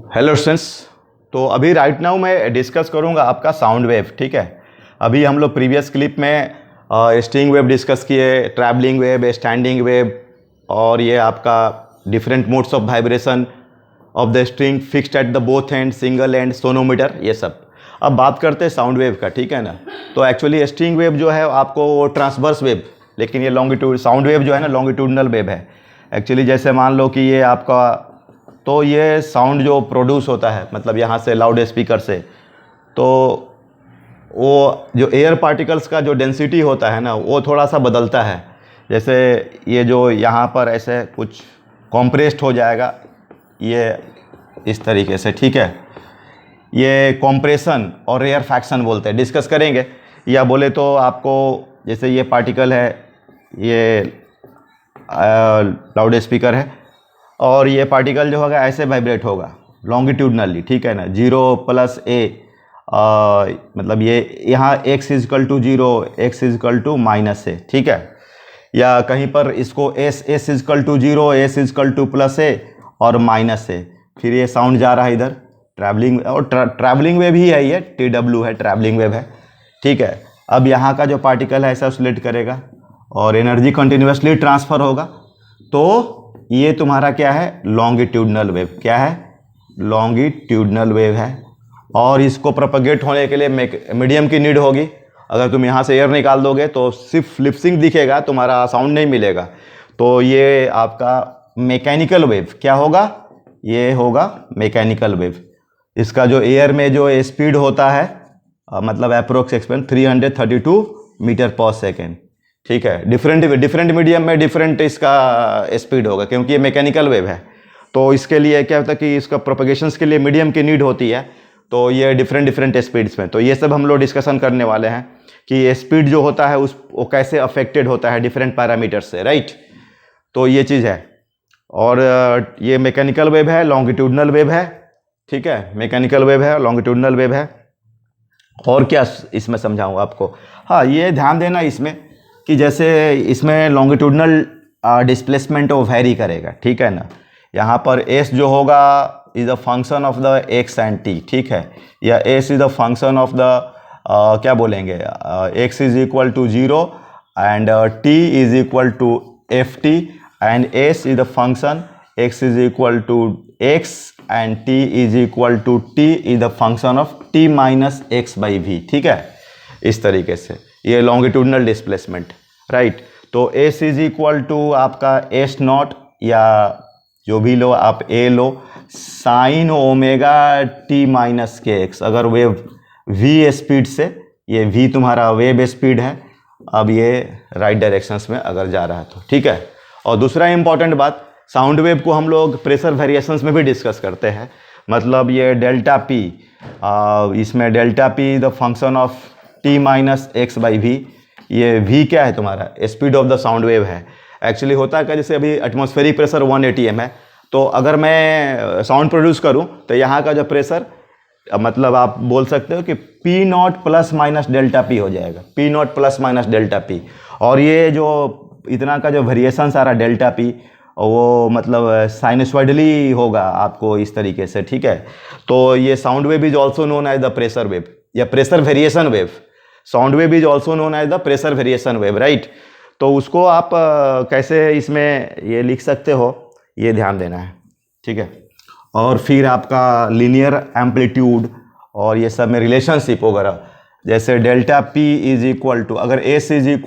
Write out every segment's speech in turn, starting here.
Hello students. तो अभी right now मैं डिस्कस करूंगा आपका साउंड वेव। ठीक है, अभी हम लोग प्रीवियस क्लिप में स्ट्रिंग वेव डिस्कस किए, ट्रैवलिंग वेव, स्टैंडिंग वेव, और ये आपका different modes of vibration of the string fixed at the both and, single and, sonometer, ये सब। अब बात करते हैं साउंड वेव का। ठीक है ना। तो एक्चुअली स्ट्रिंग वेव जो है आपको वो ट्रांसवर्स वेव, लेकिन ये लॉन्गिट्यूड साउंड वेव जो है ना लॉन्गिट्यूडनल वेव है। एक्चुअली जैसे मान लो कि ये आपका, तो ये साउंड जो प्रोड्यूस होता है मतलब यहाँ से लाउड स्पीकर से, तो वो जो एयर पार्टिकल्स का जो डेंसिटी होता है ना वो थोड़ा सा बदलता है। जैसे ये जो यहाँ पर ऐसे कुछ कॉम्प्रेस्ड हो जाएगा ये इस तरीके से। ठीक है, ये कॉम्प्रेशन और रेयरफैक्शन बोलते हैं, डिस्कस करेंगे। या बोले तो आपको जैसे ये पार्टिकल है, ये लाउड स्पीकर है, और ये पार्टिकल जो होगा ऐसे वाइब्रेट होगा लॉन्गिट्यूडनली। ठीक है ना, 0 + a, मतलब ये यहाँ x = 0, x = -a। ठीक है, या कहीं पर इसको s = 0, s = +a और -a, फिर ये साउंड जा रहा है इधर ट्रैवलिंग, और ट्रैवलिंग वेव ही है, ये TW है, ट्रैवलिंग वेव है। ठीक है, अब यहाँ का जो पार्टिकल है ऐसा ऑसिलेट करेगा और एनर्जी कंटिन्यूसली ट्रांसफ़र होगा, तो ये तुम्हारा क्या है, लॉन्गिट्यूडनल वेव। क्या है, लॉन्गिट्यूडनल वेव है। और इसको प्रोपगेट होने के लिए मीडियम की नीड होगी। अगर तुम यहाँ से एयर निकाल दोगे तो सिर्फ लिपसिंग दिखेगा, तुम्हारा साउंड नहीं मिलेगा। तो ये आपका मैकेनिकल वेव क्या होगा, ये होगा मैकेनिकल वेव। इसका जो एयर में जो स्पीड होता है मतलब अप्रोक्स एक्सपेंड 332 मीटर/सेकेंड। ठीक है, डिफरेंट मीडियम में डिफरेंट इसका स्पीड होगा, क्योंकि ये मैकेनिकल वेव है। तो इसके लिए क्या होता है कि इसका प्रोपगेशंस के लिए मीडियम की नीड होती है, तो ये डिफरेंट स्पीड्स में। तो ये सब हम लोग डिस्कशन करने वाले हैं कि स्पीड जो होता है वो कैसे अफेक्टेड होता है डिफरेंट पैरामीटर्स से, राइट। तो ये चीज़ है। और ये मैकेनिकल वेव है, लॉन्गिट्यूडनल वेव है। ठीक है, मैकेनिकल वेव है, लॉन्गिट्यूडनल वेव है। और क्या इसमें समझाऊँ आपको? हाँ, ये ध्यान देना इसमें कि जैसे इसमें लॉन्गिट्यूडनल डिस्प्लेसमेंट वो वेरी करेगा। ठीक है ना, यहाँ पर s जो होगा is the function of the x and t। ठीक है, या s is the function of the क्या बोलेंगे, x = 0 and t = ft, and s is the function x = x and t is the function of t - x/v। ठीक है, इस तरीके से ये लॉन्गिट्यूडनल डिस्प्लेसमेंट, राइट। तो s = आपका s0, या जो भी लो आप a low, sin ωt - kx। अगर वेव v स्पीड से, ये v तुम्हारा वेव स्पीड है, अब ये राइट डायरेक्शंस में अगर जा रहा है तो। ठीक है, और दूसरा इंपॉर्टेंट बात, साउंड वेव को हम लोग प्रेशर वेरिएशंस में भी डिस्कस करते हैं। मतलब ये ΔP, इसमें ΔP the function of t - x/v। ये v क्या है, तुम्हारा speed of the sound wave है। एक्चुअली होता है क्या, जैसे अभी एटमॉस्फेरिक प्रेशर 180 m है, तो अगर मैं साउंड प्रोड्यूस करूं तो यहाँ का जो प्रेशर, मतलब आप बोल सकते हो कि P0 ± ΔP हो जाएगा, P0 ± ΔP। और ये जो इतना का जो वेरिएशन सारा ΔP, वो मतलब साइनसॉइडली होगा आपको इस तरीके से। ठीक है, तो ये sound wave is also known as the pressure wave या pressure variation wave. Sound wave is also known as the pressure variation wave, right. तो उसको आप कैसे इसमें ये लिख सकते हो, ये ध्यान देना है। ठीक है, और फिर आपका लीनियर एम्पलीट्यूड और ये सब में रिलेशनशिप वगैरह, जैसे ΔP = अगर s =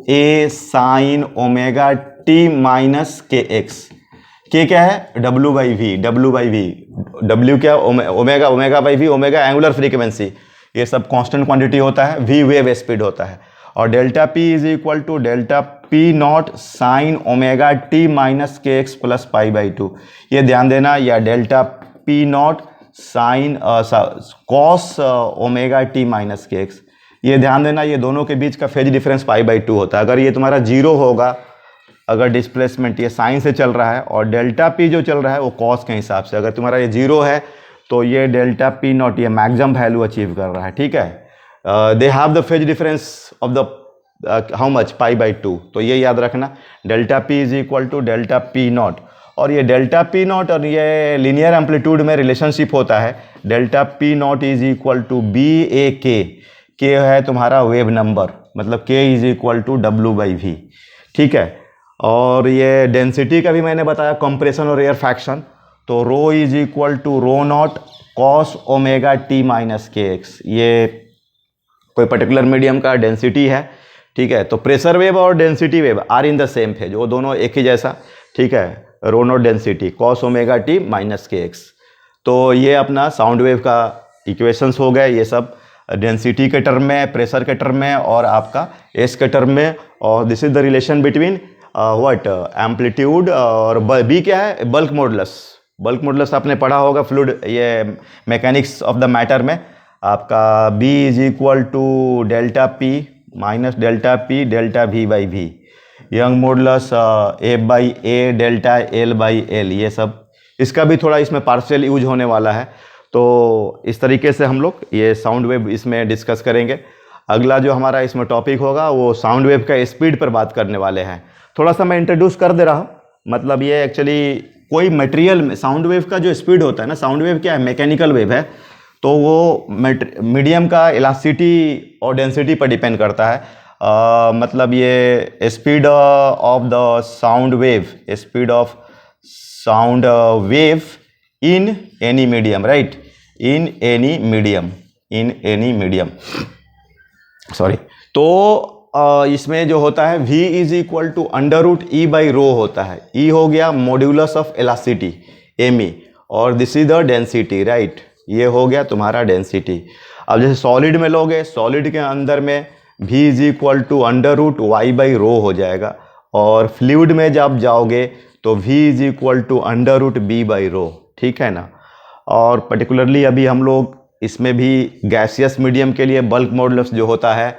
a sin ωt - kx। k क्या है, W/v। W क्या, ओमेगा/v, ओमेगा एंगुलर फ्रीक्वेंसी, ये सब कांस्टेंट क्वांटिटी होता है, v वेव स्पीड होता है। और ΔP = ΔP0 sin ωt - kx + π/2। ये ध्यान देना, या ΔP0 sin cos ωt - kx, ये ध्यान देना। ये दोनों के बीच का फेज डिफरेंस π/2 होता है। अगर ये तुम्हारा 0 होगा, अगर डिस्प्लेसमेंट ये साइन से चल रहा है, और ΔP जो चल रहा है वो कॉस के हिसाब से, अगर तुम्हारा ये 0 है तो ये ΔP0 ये मैक्सिमम वैल्यू अचीव कर रहा है। ठीक है, they have the phase difference of the how much, π/2। तो ये याद रखना, ΔP = ΔP0। और ये डेल्टा पी नॉट और ये लीनियर एम्पलीट्यूड में रिलेशनशिप होता है। Delta p naught is equal to b a k है तुम्हारा वेव नंबर, मतलब के इज इक्वल टू डब्ल्यू बाई वी, ठीक है। और ये डेंसिटी का भी मैंने बताया, कंप्रेशन और एयर फ्रैक्शन, तो rho is equal to rho naught cos omega t minus k x, ये कोई पर्टिकुलर मीडियम का डेंसिटी है, ठीक है। तो प्रेशर वेव और density wave are in the same phase, वो दोनों एक ही जैसा, ठीक है। Rho naught density cos omega t minus k x, तो ये अपना साउंड वेव का इक्वेशंस हो गए, ये सब डेंसिटी के टर्म में, प्रेशर के टर्म में और आपका एस के टर्म में। और this is the relation between what amplitude और बी क्या है, बल्क मॉडुलस। बल्क मॉडुलस आपने पढ़ा होगा फ्लूइड, ये मैकेनिक्स ऑफ द मैटर में, आपका B is equal to delta P minus delta P delta V by V, Young modulus A by A delta L by L, ये सब इसका भी थोड़ा इसमें पार्शियल यूज होने वाला है। तो इस तरीके से हम लोग ये साउंड वेव इसमें डिस्कस करेंगे। अगला जो हमारा इसमें टॉपिक होगा वो साउंड वेव का स्पीड पर बात करने वाले हैं। थोड़ा सा मैं इंट्रोड्यूस कर दे रहा हूँ, मतलब ये एक्चुअली कोई मटेरियल में साउंड वेव का जो स्पीड होता है ना, साउंड वेव क्या है, मैकेनिकल वेव है, तो वो मीडियम का इलास्टिसिटी और डेंसिटी पर डिपेंड करता है। मतलब ये speed of the sound wave, speed of sound wave in any medium, right, in any medium, sorry. तो इसमें जो होता है v is equal to under root e by rho होता है। E हो गया modulus of elasticity m e, और this is the density, right, ये हो गया तुम्हारा डेंसिटी। अब जैसे सॉलिड में लोगे, सॉलिड के अंदर में v is equal to under root Y by rho हो जाएगा, और फ्लूइड में जब जाओगे तो v is equal to under root B by rho, ठीक है ना। और पर्टिकुलरली अभी हम लोग इसमें भी गैसियस मीडियम के लिए बल्क मॉडुलस जो होता है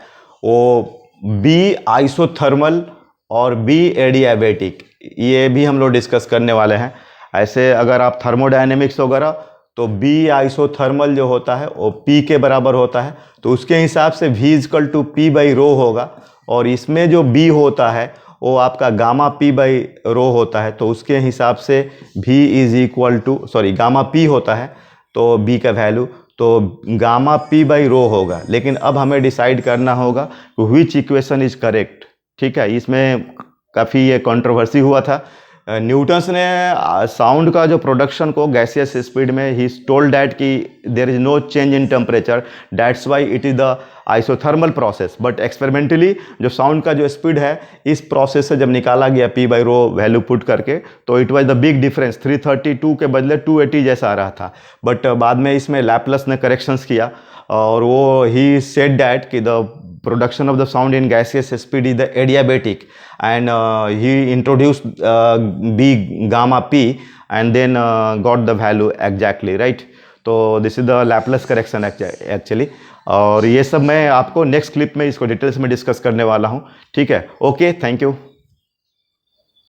वो बी आइसोथर्मल और बी एडियाबेटिक, ये भी हम लोग डिस्कस करने वाले हैं। ऐसे अगर आप थर्मोडायनेमिक्स वगैरह, तो बी आइसोथर्मल जो होता है वो पी के बराबर होता है, तो उसके हिसाब से v equal to P by rho होगा। और इसमें जो b होता है वो आपका गामा p बाई रो होता है, तो उसके हिसाब से v is equal to, sorry gamma p होता है तो b का वैल्यू तो गामा p बाई रो होगा। लेकिन अब हमें डिसाइड करना होगा विच इक्वेशन इज करेक्ट, ठीक है। इसमें काफ़ी ये कंट्रोवर्सी हुआ था। न्यूटन्स ने साउंड का जो प्रोडक्शन को गैसियस स्पीड में ही टोल्ड दैट कि there is no change in temperature, that's why it is the isothermal process. But experimentally जो साउंड का जो स्पीड है, इस प्रोसेस से जब निकाला गया p by rho value put करके, तो it was the big difference, 332 के बदले 280 जैसा आ रहा था। बट बाद में इसमें लैपलस ने करेक्शंस किया और वो ही सेड दैट कि the production of the sound in gaseous speed is the adiabatic, and he introduced b gamma p and then got the value exactly, right. तो this is the Laplace correction actually, और ये सब मैं आपको next clip में इसको details में discuss करने वाला हूँ, ठीक है। Okay, thank you.